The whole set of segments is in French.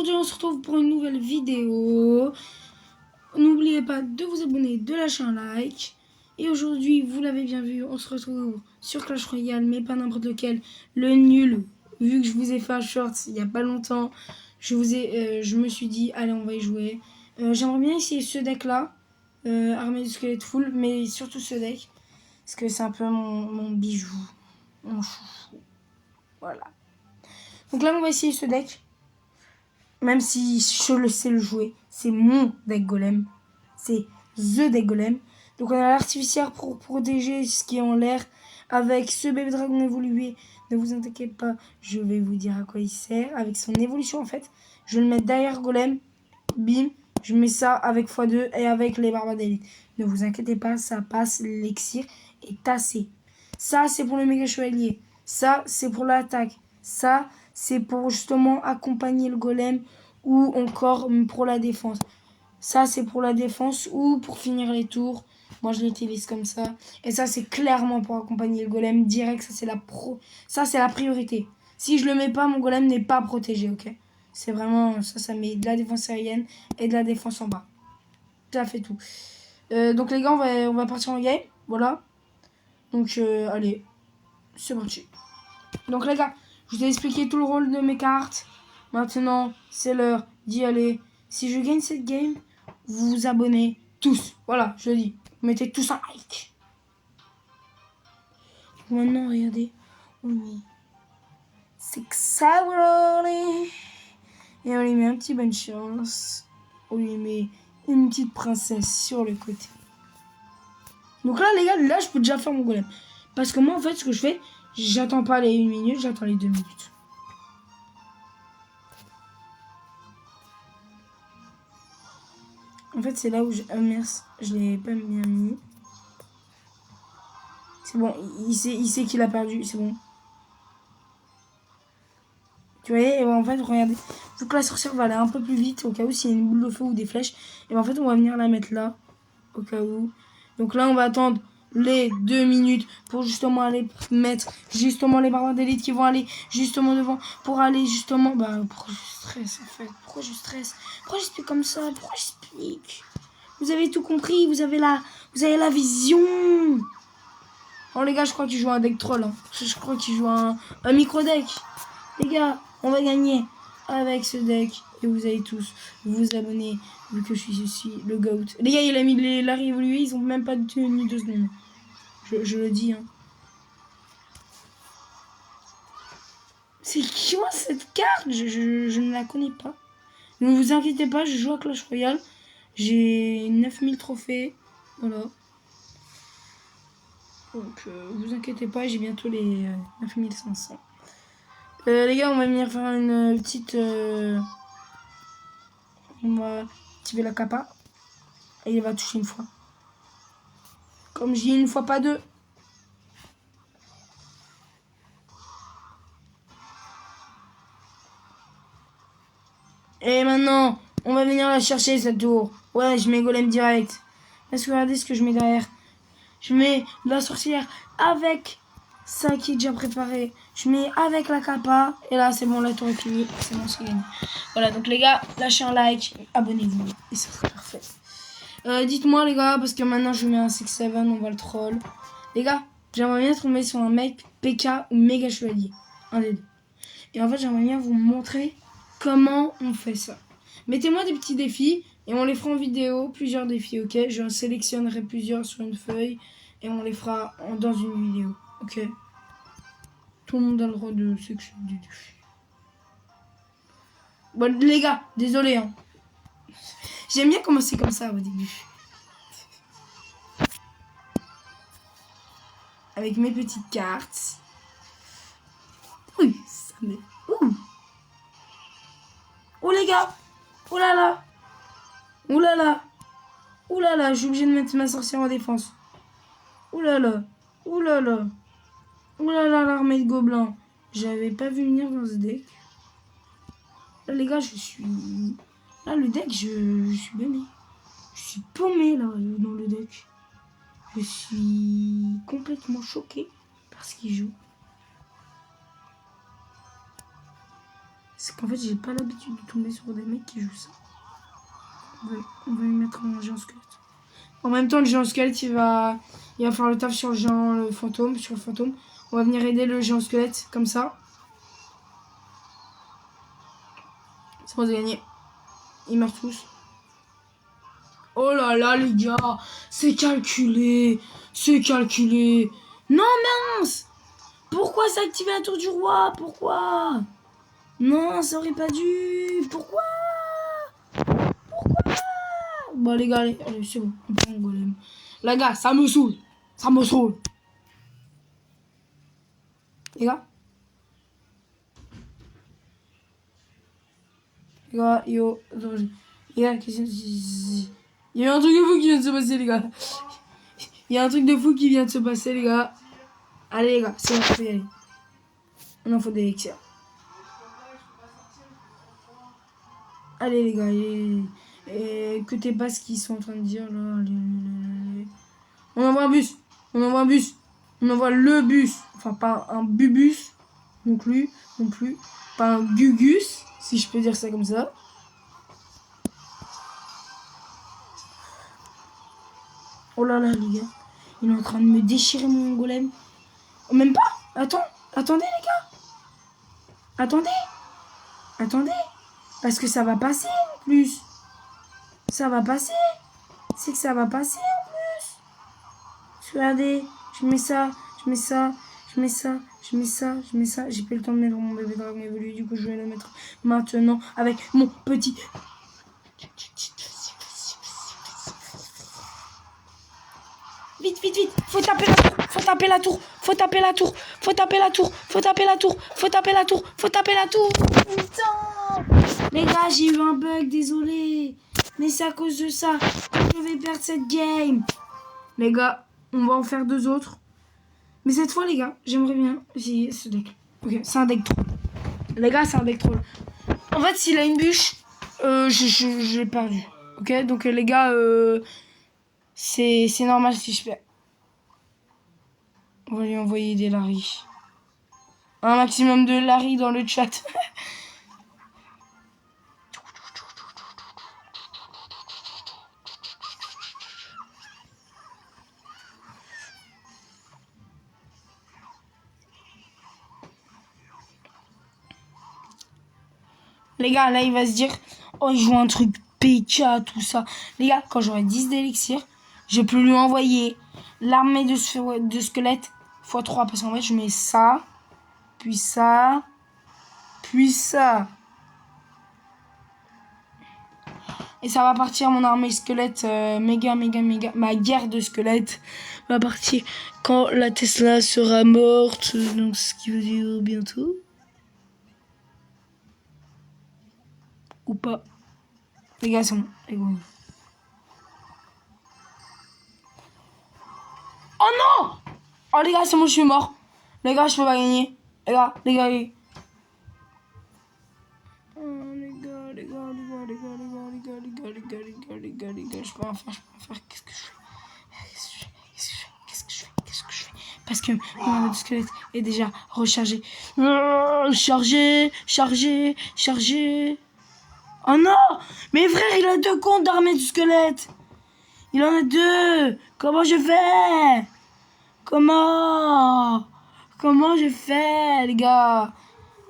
aujourd'hui on se retrouve pour une nouvelle vidéo. N'oubliez pas de vous abonner, de lâcher un like. Et aujourd'hui, vous l'avez bien vu, on se retrouve sur Clash Royale, mais pas n'importe lequel. Le nul, vu que je vous ai fait un short il n'y a pas longtemps, je me suis dit, allez on va y jouer. J'aimerais bien essayer ce deck là, armée du squelette full, mais surtout ce deck. Parce que c'est un peu mon bijou, mon chouchou. Voilà. Donc là on va essayer ce deck. Même si je le sais le jouer, c'est mon deck golem. C'est the deck golem. Donc on a l'artificière pour protéger ce qui est en l'air. Avec ce bébé dragon évolué, ne vous inquiétez pas, je vais vous dire à quoi il sert. Avec son évolution en fait, je vais le mettre derrière golem. Bim, je mets ça avec x2 et avec les barbares d'élite. Ne vous inquiétez pas, ça passe, l'élixir est assez. Ça c'est pour le méga chevalier. Ça c'est pour l'attaque. Ça c'est pour justement accompagner le golem ou encore pour la défense. Ça c'est pour la défense ou pour finir les tours. Moi je l'utilise comme ça. Et ça c'est clairement pour accompagner le golem direct. Ça c'est la priorité. Si je le mets pas, mon golem n'est pas protégé, ok. C'est vraiment ça met de la défense aérienne et de la défense en bas. Ça fait tout. Donc les gars, on va partir en game. Voilà. Donc allez, c'est parti. Donc les gars, je vous ai expliqué tout le rôle de mes cartes. Maintenant, c'est l'heure d'y aller. Si je gagne cette game, vous vous abonnez tous. Voilà, je le dis. Vous mettez tous un like. Maintenant, regardez. On met 6 hours. Et on lui met un petit bonne chance. On lui met une petite princesse sur le côté. Donc là, les gars, là, je peux déjà faire mon golem. Parce que moi, en fait, ce que je fais, j'attends pas les 1 minute, j'attends les 2 minutes. En fait, c'est là où je... Ah, merci, je l'ai pas bien mis. C'est bon, il sait qu'il a perdu, c'est bon. Tu vois, et ben, en fait, regardez. Vu que la sorcière va aller un peu plus vite, au cas où s'il y a une boule de feu ou des flèches. Et ben, en fait, on va venir la mettre là, au cas où. Donc là, on va attendre les 2 minutes pour justement aller mettre justement les barbares d'élite qui vont aller justement devant pour aller justement... Bah, pourquoi je stresse en fait? Pourquoi je stresse? Pourquoi j'explique comme ça? Pourquoi j'explique? Vous avez tout compris, vous avez la vision. Oh les gars, je crois qu'il joue un deck troll. Hein. Je crois qu'il joue un micro deck. Les gars, on va gagner avec ce deck. Et vous allez tous vous abonner, vu que je suis ici, le GOAT. Les gars, il a mis l'arrêt évolué, ils ont même pas tenu 2 secondes. Je le dis. Hein. C'est quoi cette carte? Je ne la connais pas. Ne vous inquiétez pas, je joue à Clash Royale. J'ai 9000 trophées. Voilà. Donc, vous inquiétez pas, j'ai bientôt les 9500. Les gars, on va venir faire une petite... on va activer la capa. Et il va toucher une fois. Comme je dis, une fois, pas deux. Et maintenant, on va venir la chercher, cette tour. Ouais, je mets golem direct. Parce que regardez ce que je mets derrière. Je mets la sorcière avec ça qui est déjà préparé. Je mets avec la capa. Et là, c'est bon, la tour est finie. C'est bon, c'est gagné. Voilà, donc les gars, lâchez un like. Abonnez-vous. Et ça sera parfait. Dites-moi, les gars, parce que maintenant, je mets un 6-7. On va le troll. Les gars, j'aimerais bien tomber sur un mec PK ou méga chevalier. Un des deux. Et en fait, j'aimerais bien vous montrer comment on fait ça. Mettez-moi des petits défis et on les fera en vidéo, plusieurs défis, ok? Je sélectionnerai plusieurs sur une feuille et on les fera dans une vidéo, ok? Tout le monde a le droit de sélectionner des défis. Bon, les gars, désolé, hein. J'aime bien commencer comme ça au début. Avec mes petites cartes. Oui, ça met... Ouh. Oh les gars! Oh là là! Oh là là! Oh là là, je suis obligé de mettre ma sorcière en défense. Oh là là! Oh là là! Oh là là, l'armée de gobelins. J'avais pas vu venir dans ce deck. Là, les gars, je suis... Là, le deck, je suis baigné. Je suis paumé, là, dans le deck. Je suis complètement choqué par ce qu'il joue. C'est qu'en fait, j'ai pas l'habitude de tomber sur des mecs qui jouent ça. On va lui mettre un géant squelette. En même temps, le géant squelette, il va faire le taf sur le fantôme. On va venir aider le géant squelette, comme ça. C'est bon, c'est gagné. Ils meurent tous. Oh là là, les gars, c'est calculé. C'est calculé. Non, mince. Pourquoi s'activer la tour du roi? Pourquoi? Non, ça aurait pas dû. Pourquoi? Bon, les gars, allez, c'est bon. On prend un golem. Les gars, ça me saoule. Ça me saoule. Les gars. Les gars, yo. Les gars, qu'est-ce que c'est? Il y a un truc de fou qui vient de se passer, les gars. Il y a un truc de fou qui vient de se passer, les gars. Allez, les gars, c'est bon, faut y aller. On en faut des élixirs. Allez, les gars, écoutez pas ce qu'ils sont en train de dire, là. Allez. On envoie un bus. On envoie le bus. Enfin, pas un bubus. Non plus. Pas un gugus, si je peux dire ça comme ça. Oh là là, les gars. Il est en train de me déchirer mon golem. Oh, même pas. Attendez, les gars. Attendez. Parce que ça va passer, en plus. Ça va passer. C'est que ça va passer, en plus. Regardez. Je mets ça. J'ai pas le temps de mettre mon bébé dragon évolué. Du coup, je vais le mettre maintenant avec mon petit... Vite. Faut taper la tour. Putain. Les gars, j'ai eu un bug, désolé. Mais c'est à cause de ça que je vais perdre cette game. Les gars, on va en faire 2 autres. Mais cette fois, les gars, j'aimerais bien essayer ce deck. Ok, c'est un deck troll. Les gars, c'est un deck troll. En fait, s'il a une bûche, j'ai perdu. Ok, donc les gars, c'est normal si je fais. On va lui envoyer des Larry. Un maximum de Larry dans le chat. Les gars, là, il va se dire, oh, il joue un truc PK, tout ça. Les gars, quand j'aurai 10 d'élixir, je peux lui envoyer l'armée de squelettes x3. Parce qu'en fait, je mets ça, puis ça, puis ça. Et ça va partir, mon armée squelette méga. Ma guerre de squelettes va partir quand la Tesla sera morte. Donc, ce qui veut dire bientôt. Ou pas. Les gars, c'est bon. Les gars. Oh non! Oh les gars, c'est bon, je suis mort. Les gars, je peux pas gagner. Les gars. Oh les gars. Je peux rien faire. Qu'est-ce que je fais? Parce que mon armée de squelette est déjà rechargée. Chargé. Oh non! Mais frère, il a 2 comptes d'armée du squelette. Il en a 2. Comment je fais? Comment je fais, les gars?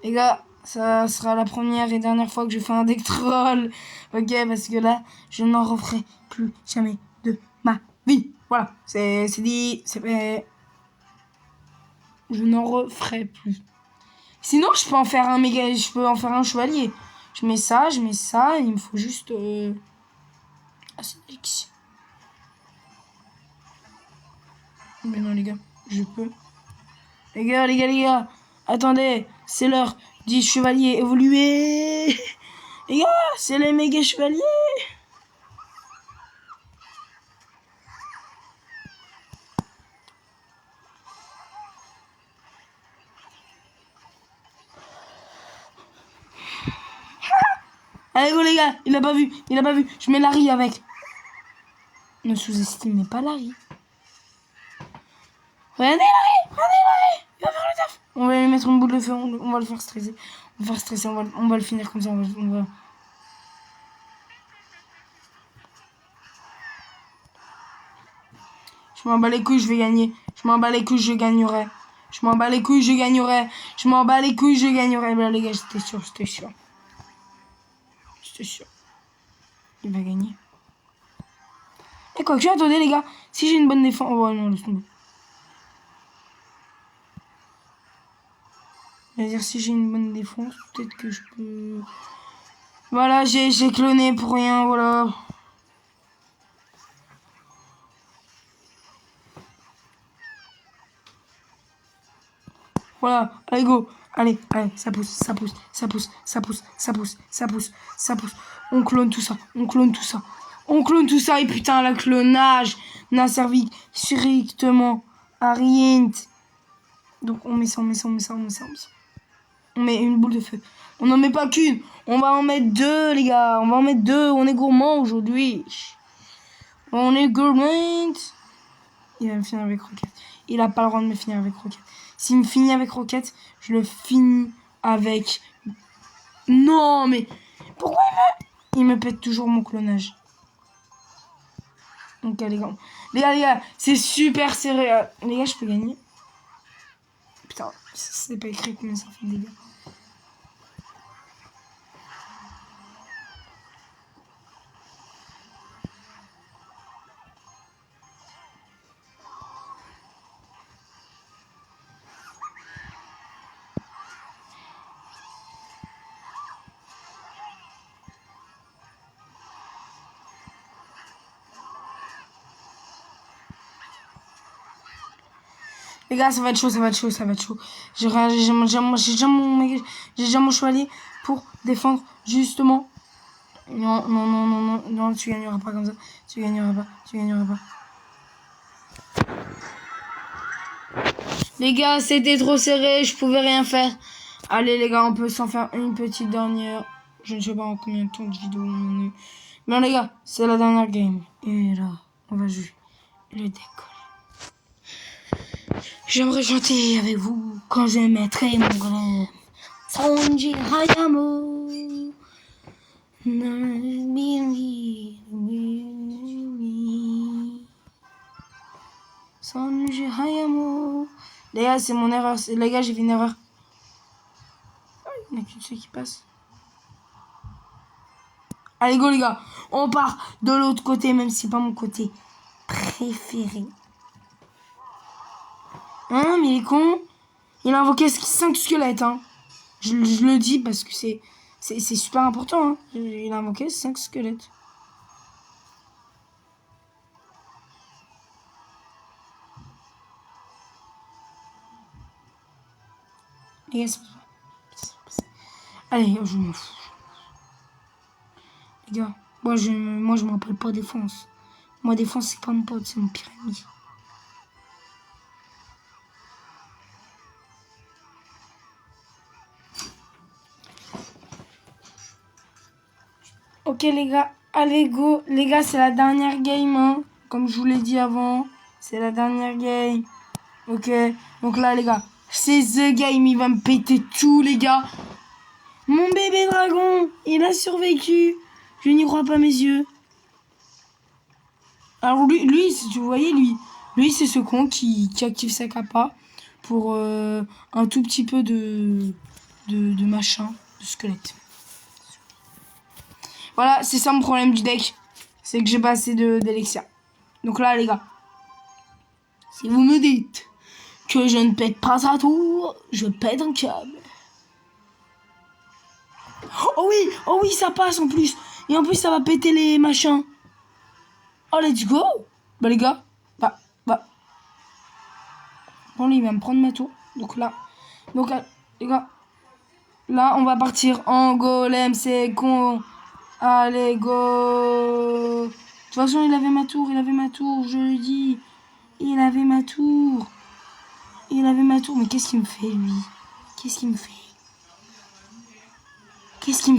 Les gars, ça sera la première et dernière fois que je fais un deck troll. Ok, parce que là, je n'en referai plus jamais de ma vie. Voilà, c'est dit, c'est fait. Je n'en referai plus. Sinon, je peux en faire un chevalier. Je mets ça, et il me faut juste... c'est X. Mais non, les gars, je peux. Les gars, attendez, c'est l'heure du chevalier évolué. Les gars, c'est les méga chevaliers. Allez go les gars, il a pas vu. Je mets Larry avec. Ne sous-estimez pas Larry. Regardez Larry. Il va faire le taf. On va lui mettre une boule de feu, on va le faire stresser. On va faire stresser, on va le finir comme ça. On va... Je m'en bats les couilles, je vais gagner. Je m'en bats les couilles, je gagnerai. Je m'en bats les couilles, je gagnerai. Je m'en bats les couilles, je gagnerai. Bah les gars, j'étais sûr. J'étais sûr. Il va gagner. Et quoi que attendez les gars. Si j'ai une bonne défense... Oh non, laisse tomber. Je veux dire, si j'ai une bonne défense, peut-être que je peux... Voilà, j'ai cloné pour rien, voilà. Voilà, allez go. Allez, ça pousse. On clone tout ça. Et putain, le clonage n'a servi strictement à rien. Donc on met ça. On met une boule de feu. On n'en met pas qu'une. On va en mettre deux, les gars. On est gourmand aujourd'hui. On est gourmand. Il va me finir avec Rocket. Il a pas le droit de me finir avec Rocket. S'il me finit avec Rocket, je le finis avec... Non, mais... Pourquoi il me pète toujours mon clonage? Donc, les gars, c'est super serré. Les gars, je peux gagner. Putain, c'est pas écrit combien ça fait de dégâts. Les gars, ça va être chaud. J'ai déjà mon chevalier pour défendre, justement. Non, tu gagneras pas comme ça. Tu gagneras pas. Les gars, c'était trop serré, je pouvais rien faire. Allez, les gars, on peut s'en faire une petite dernière. Je ne sais pas en combien de temps de vidéo on est. Mais les gars, c'est la dernière game. Et là, on va jouer le décolle. J'aimerais chanter avec vous quand je mettrai mon grand Sanji Hayamo. Sanji Hayamo. Les gars, c'est mon erreur. Les gars, j'ai fait une erreur. Il n'y a qu'une seule qui passe. Allez, go, les gars. On part de l'autre côté, même si c'est pas mon côté préféré. Hein, mais il est con. Il a invoqué 5 squelettes, hein. Je le dis parce que c'est super important, hein. Il a invoqué 5 squelettes. Les gars, allez, je m'en fous. Les gars, moi je me rappelle pas défense. Moi, défense, c'est pas mon pote, c'est mon pire ami. Ok les gars, allez go. Les gars, c'est la dernière game, hein. Comme je vous l'ai dit avant, c'est la dernière game. Ok, donc là les gars, c'est the game, il va me péter tout les gars. Mon bébé dragon, il a survécu. Je n'y crois pas mes yeux. Alors lui si vous voyez, lui c'est ce con qui active sa capa pour un tout petit peu de machin, de squelette. Voilà, c'est ça mon problème du deck. C'est que j'ai pas assez d'élixir. Donc là, les gars, si vous me dites que je ne pète pas à tour, je pète un câble. Oh oui, ça passe en plus. Et en plus, ça va péter les machins. Oh, let's go. Bah, les gars, bon, là, il va me prendre ma tour. Donc là, les gars, là, on va partir en golem, c'est con. Allez, go. De toute façon, il avait ma tour, je le dis. Il avait ma tour. Mais qu'est-ce qu'il me fait, lui? Qu'est-ce qu'il me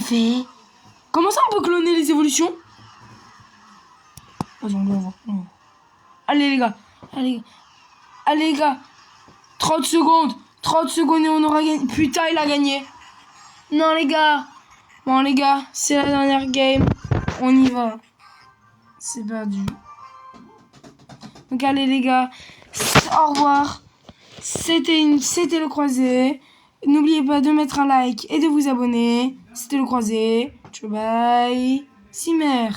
fait? Comment ça, on peut cloner les évolutions? Vas-y, on doit voir. Allez, les gars. Allez, les gars. 30 secondes et on aura gagné. Putain, il a gagné. Non, les gars. Bon, les gars, c'est la dernière game. On y va. C'est perdu. Donc, allez, les gars. Au revoir. C'était le croisé. N'oubliez pas de mettre un like et de vous abonner. C'était le croisé. Ciao, bye. Simer.